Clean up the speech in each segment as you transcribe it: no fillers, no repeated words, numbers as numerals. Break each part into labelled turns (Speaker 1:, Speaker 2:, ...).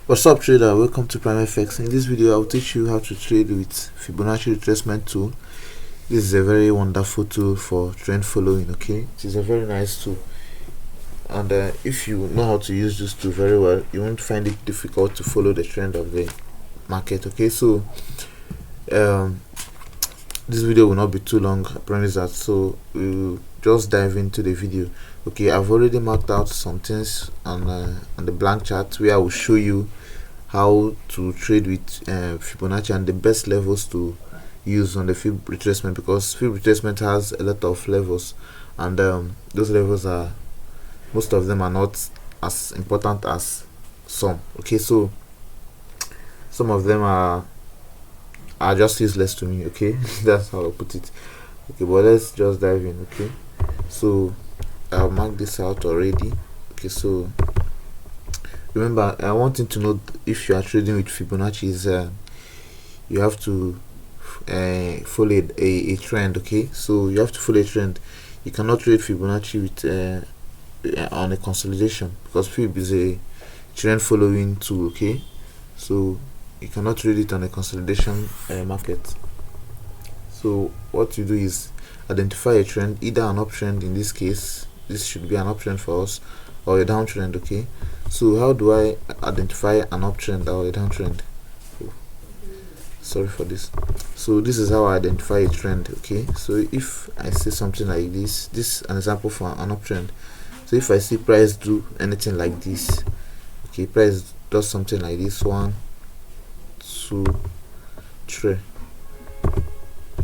Speaker 1: What's up, trader? Welcome to Prime FX. In this video I'll teach you how to trade with Fibonacci retracement tool. This is a very wonderful tool for trend following. Okay, it is a very nice tool, and if you know how to use this tool very well, you won't find it difficult to follow the trend of the market. Okay, so this video will not be too long, I promise that. So we'll just dive into the video. Okay, I've already marked out some things on the blank chart where I will show you how to trade with Fibonacci and the best levels to use on the Fib retracement, because Fib retracement has a lot of levels, and those levels are, most of them are not as important as some. Okay, so some of them are just useless to me. Okay, that's how I put it. Okay, but let's just dive in. Okay, so I'll mark this out already. Okay, so remember, I want you to know, if you are trading with Fibonacci, is you have to follow a trend. Okay, so you have to follow a trend. You cannot trade Fibonacci with on a consolidation, because Fib is a trend following tool. Okay, so you cannot trade it on a consolidation market. So what you do is identify a trend, either an uptrend. In this case, this should be an uptrend for us, or a downtrend. Okay, so how do I identify an uptrend or a downtrend? Oh, sorry for this. So this is how I identify a trend. Okay, so if I see something like this is an example for an uptrend. So if I see price do anything like this, okay, price does something like this, 1 2 3,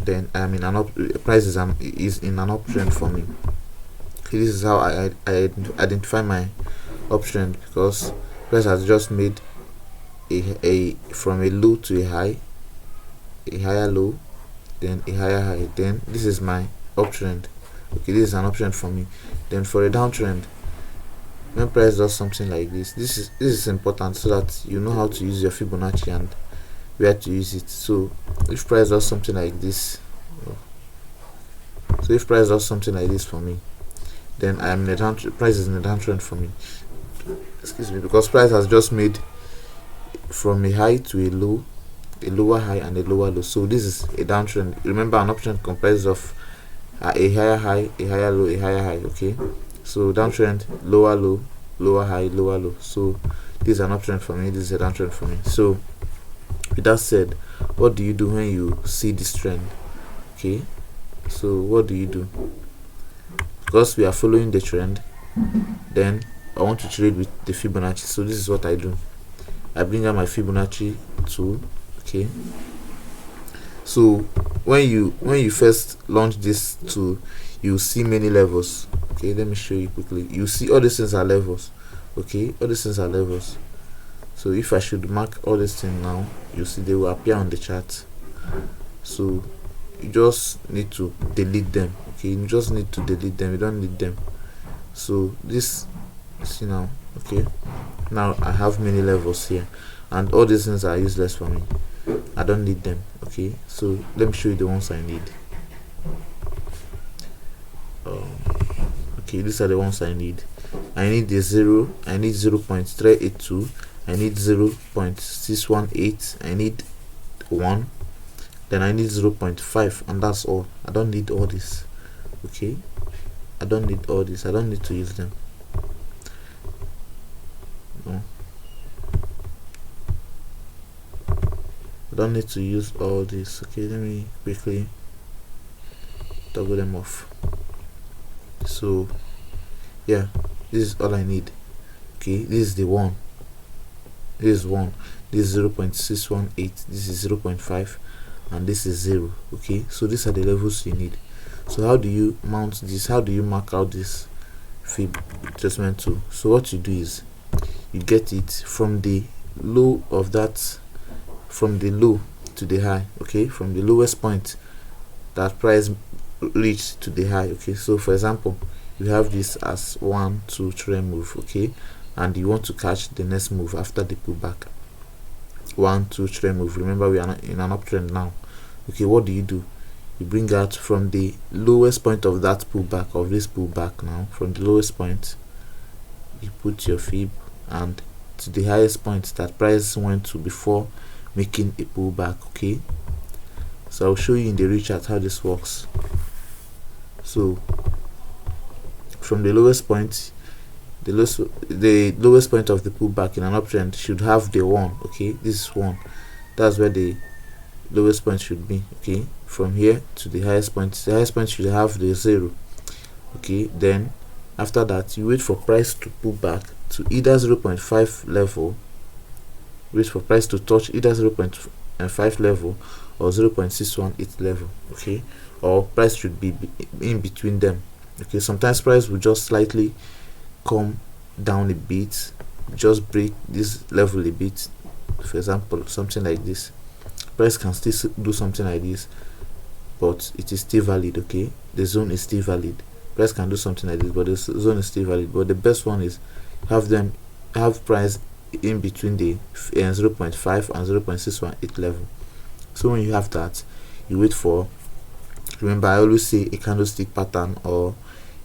Speaker 1: then I'm in an price is in an uptrend for me. Okay, this is how I identify my uptrend, because price has just made a from a low to a high, a higher low, then a higher high, then this is my uptrend. Okay, this is an uptrend for me. Then for a downtrend, when price does something like this is important, so that you know how to use your Fibonacci and where to use it. So if price does something like this, so if price does something like this for me, then I'm in a downtrend. Price is in a downtrend for me. Excuse me, because price has just made from a high to a low, a lower high and a lower low. So this is a downtrend. Remember, an uptrend comprises of a higher high, a higher low, a higher high. Okay, so downtrend, lower low, lower high, lower low. So this is an uptrend for me, this is a downtrend for me. So with that said, what do you do when you see this trend? Okay, so what do you do? Because we are following the trend, then I want to trade with the Fibonacci. So this is what I do. I bring out my Fibonacci tool. Okay, so when you first launch this tool, you see many levels. Okay, let me show you quickly. You see all these things are levels. Okay, all these things are levels. So if I should mark all these things now, you see they will appear on the chart. So you just need to delete them. Okay, you just need to delete them, you don't need them. So this, see now, okay, now I have many levels here, and all these things are useless for me, I don't need them. Okay, so let me show you the ones I need. Okay, these are the ones I need. I need the 0, I need 0.382, I need 0.618, I need 1, then I need 0.5, and that's all. I don't need all this. Okay, I don't need all this, I don't need to use them. No, I don't need to use all this. Okay, let me quickly toggle them off. So yeah, this is all I need. Okay, this is the 1, this is 1, this is 0.618, this is 0.5, and this is 0. Okay, so these are the levels you need. So how do you mount this? How do you mark out this Fib retracement tool? So what you do is you get it from the low of that, from the low to the high. Okay, from the lowest point that price reached to the high. Okay, so for example, you have this as 1 2 3 move. Okay, and you want to catch the next move after the pullback. 1 2 3 move. Remember, we are in an uptrend now. Okay, what do? You bring out from the lowest point of that pullback, of this pullback. Now from the lowest point, you put your Fib and to the highest point that price went to before making a pullback. Okay, so I'll show you in the rechart how this works. So from the lowest point, the lowest point of the pullback in an uptrend should have the 1. Okay, this is 1. That's where the lowest point should be. Okay, from here to the highest point should have the 0. Okay, then after that you wait for price to pull back to either 0.5 level, wait for price to touch either 0.5 level or 0.618 level. Okay, or price should be in between them. Okay, sometimes price will just slightly come down a bit, just break this level a bit. For example, something like this. Price can still do something like this, but it is still valid. Okay, the zone is still valid. Price can do something like this, but the zone is still valid. But the best one is have price in between the 0.5 and 0.618 level. So when you have that, you wait for, remember I always say a candlestick pattern or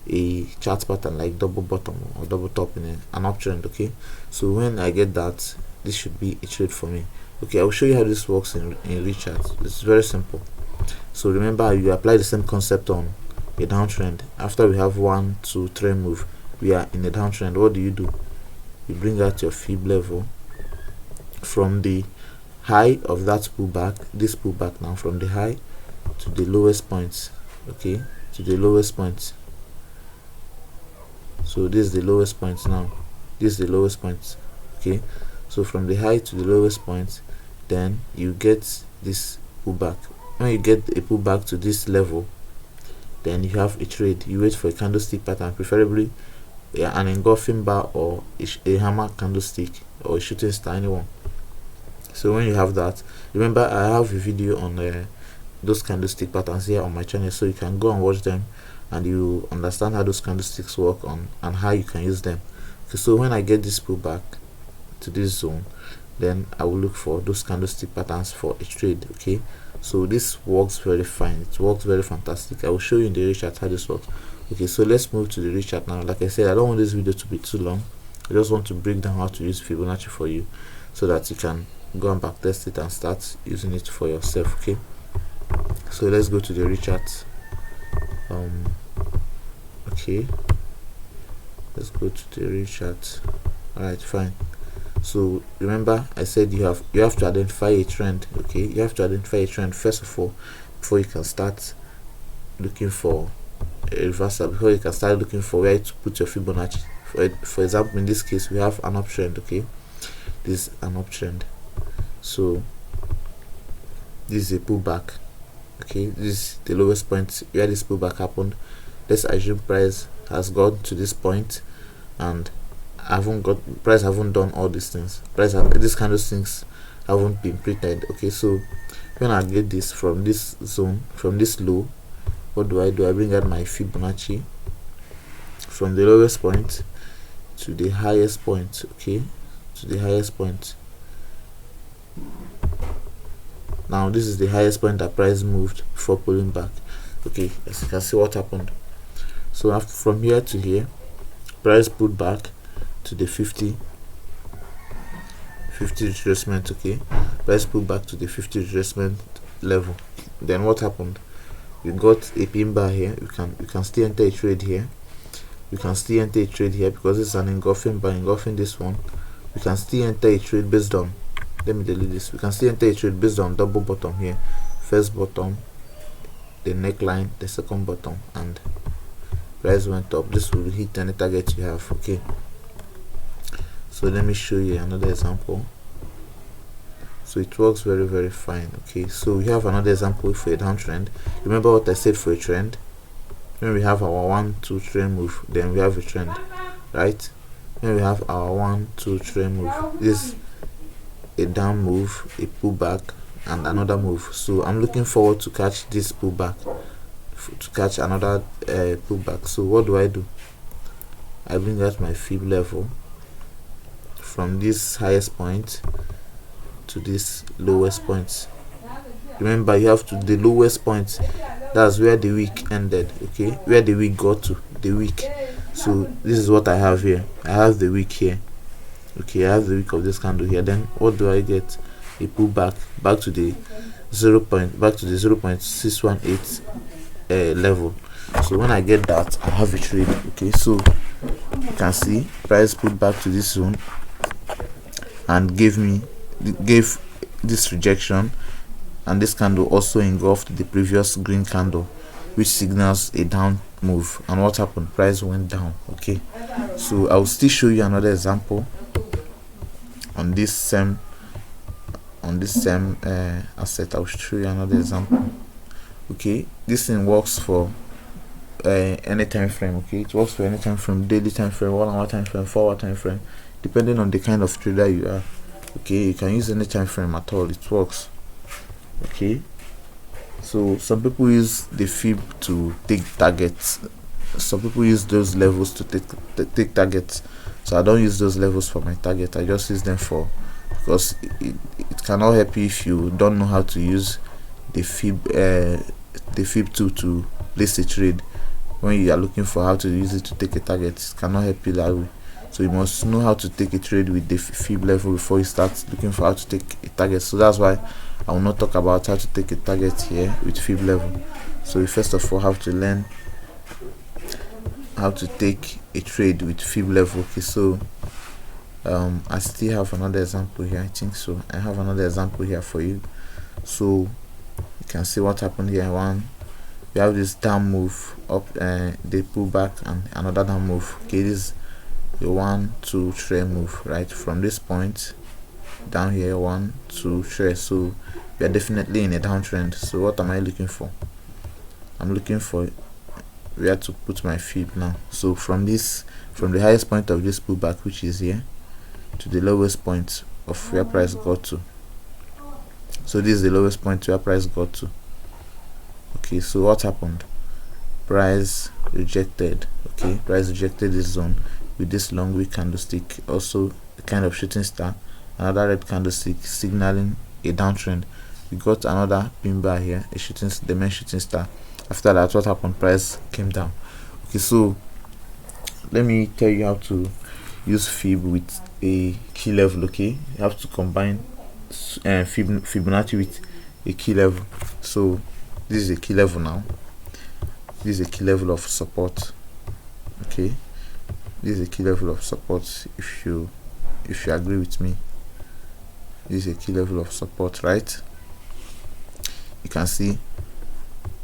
Speaker 1: a chart pattern like double bottom or double top in an uptrend. Okay, so when I get that, this should be a trade for me. Okay, I'll show you how this works in rechart. It's very simple. So remember, you apply the same concept on a downtrend. After we have 1, 2, 3 move, we are in a downtrend. What do? You bring out your fib level from the high of that pullback, this pullback now, from the high to the lowest point. Okay, to the lowest point. So this is the lowest point now. This is the lowest point. Okay, so from the high to the lowest point, then you get this pullback. When you get a pullback to this level, then you have a trade. You wait for a candlestick pattern, preferably an engulfing bar or a hammer candlestick or a shooting star, anyone. So when you have that, remember I have a video on those candlestick patterns here on my channel, so you can go and watch them and you understand how those candlesticks work and how you can use them. Okay, so when I get this pullback to this zone, then I will look for those candlestick patterns for a trade. Okay, so this works very fine. It works very fantastic. I will show you in the rechart how this works. Okay, so let's move to the rechart now. Like I said, I don't want this video to be too long. I just want to break down how to use Fibonacci for you so that you can go and backtest it and start using it for yourself. Okay, so let's go to the rechart. Okay, let's go to the rechart. Alright, fine. So remember I said you have to identify a trend. Okay, you have to identify a trend first of all before you can start looking for a reversal, before you can start looking for where to put your Fibonacci. For example, in this case we have an uptrend. Okay, this is an uptrend, so this is a pullback. Okay, this is the lowest point where this pullback happened. Let's assume price has got to this point and price haven't done all these things. These kind of things haven't been printed. Okay, so when I get this from this zone, from this low, what do? I bring out my Fibonacci from the lowest point to the highest point. Okay, to the highest point. Now this is the highest point that price moved before pulling back. Okay, as you can see what happened. So from here to here, price pulled back to the 50 retracement. Okay, price pulled back to the 50 retracement level. Then what happened? You got a pin bar here. You can still enter a trade here. You can still enter a trade here because it's an engulfing bar, engulfing this one. You can still enter a trade based on, let me delete this. We can still enter a trade based on double bottom here, first bottom, the neckline, the second bottom, and price went up. This will hit any target you have. Okay, so let me show you another example. So it works very fine. Okay, so we have another example for a downtrend. Remember what I said for a trend? When we have our 1, 2, 3 move, then we have a trend, right? When we have our 1, 2, 3 move, this is a down move, a pullback, and another move. So I'm looking forward to catch this pullback, to catch another pullback. So what do? I bring out my fib level from this highest point to this lowest point. Remember, you have to the lowest point. That's where the week ended. Okay, where the week got to, the week. So this is what I have here. I have the week here. Okay, I have the wick of this candle here. Then what do I get? A pullback back to the 0.618 level. So when I get that, I have a trade. Okay, so you can see price put back to this zone and gave this rejection, and this candle also engulfed the previous green candle, which signals a down move. And what happened? Price went down. Okay, so I will still show you another example on this same asset. I will show you another example. Okay, this thing works for any time frame. Okay, it works for any time frame: daily time frame, 1 hour time frame, 4 hour time frame, depending on the kind of trader you are. Okay, you can use any time frame at all, it works. Okay, so some people use the fib to take targets, some people use those levels to take targets. So I don't use those levels for my target, I just use them for, because it cannot help you if you don't know how to use the fib tool to place a trade. When you are looking for how to use it to take a target, it cannot help you that way. So you must know how to take a trade with the fib level before you start looking for how to take a target. So that's why I will not talk about how to take a target here with fib level. So you first of all have to learn how to take a trade with fib level. Okay, so I still have another example here. I think so. I have another example here for you. So you can see what happened here. We have this down move up, they pull back, and another down move. Okay, this is a 1 2 3 move, right? From this point down here, 1 2 3. So we are definitely in a downtrend. So what am I looking for? I'm looking for where to put my fib now. So from the highest point of this pullback, which is here, to the lowest point of where price got to. So this is the lowest point where price got to. Okay, so what happened? Price rejected. Okay, price rejected this zone with this long wick candlestick, also a kind of shooting star, another red candlestick signaling a downtrend. We got another pin bar here, the main shooting star. After that, what happened? Price came down. Okay, so let me tell you how to use fib with a key level. Okay, you have to combine Fibonacci with a key level. So this is a key level now. This is a key level of support. Okay, this is a key level of support. If you agree with me, this is a key level of support, right? You can see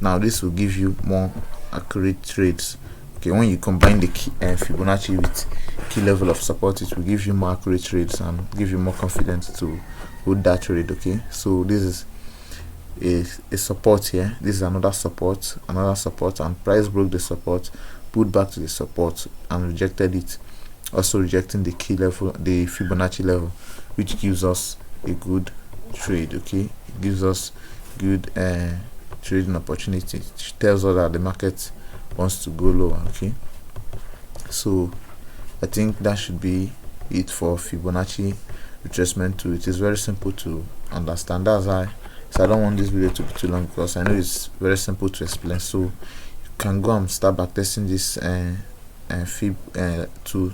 Speaker 1: now this will give you more accurate trades. Okay, when you combine the Fibonacci with key level of support, it will give you more accurate trades and give you more confidence to hold that trade. Okay, so this is a support here. This is another support, and price broke the support, pulled back to the support and rejected it, also rejecting the key level, the Fibonacci level, which gives us a good trade. Okay, it gives us good trading opportunity. It tells us that the market wants to go lower. Okay, so I think that should be it for Fibonacci retracement tool. It is very simple to understand. That's why I don't want this video to be too long, because I know it's very simple to explain. So you can go and start backtesting this fib to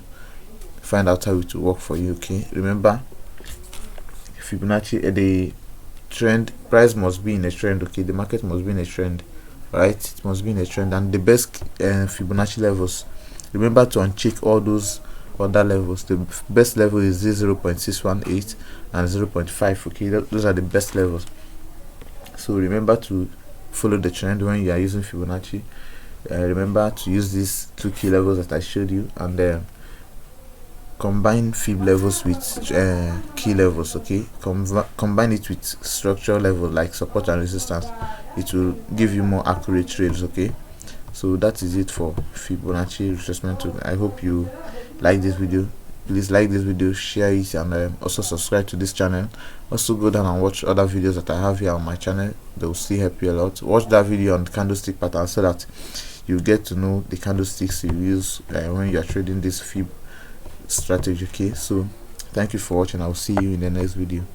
Speaker 1: find out how it will work for you. Okay, remember Fibonacci, the trend, price must be in a trend. Okay, the market must be in a trend, right? It must be in a trend. And the best Fibonacci levels, remember to uncheck all those other levels. The best level is 0.618 and 0.5. okay, those are the best levels. So remember to follow the trend when you are using Fibonacci. Remember to use these two key levels that I showed you, and combine fib levels with key levels. Okay, combine it with structural level like support and resistance. It will give you more accurate trades. Okay, so that is it for Fibonacci retracement tool. I hope you like this video. Please like this video, share it, and also subscribe to this channel. Also go down and watch other videos that I have here on my channel. They will still help you a lot. Watch that video on candlestick pattern so that you get to know the candlesticks you use when you are trading this fib strategy. Okay, so thank you for watching. I will see you in the next video.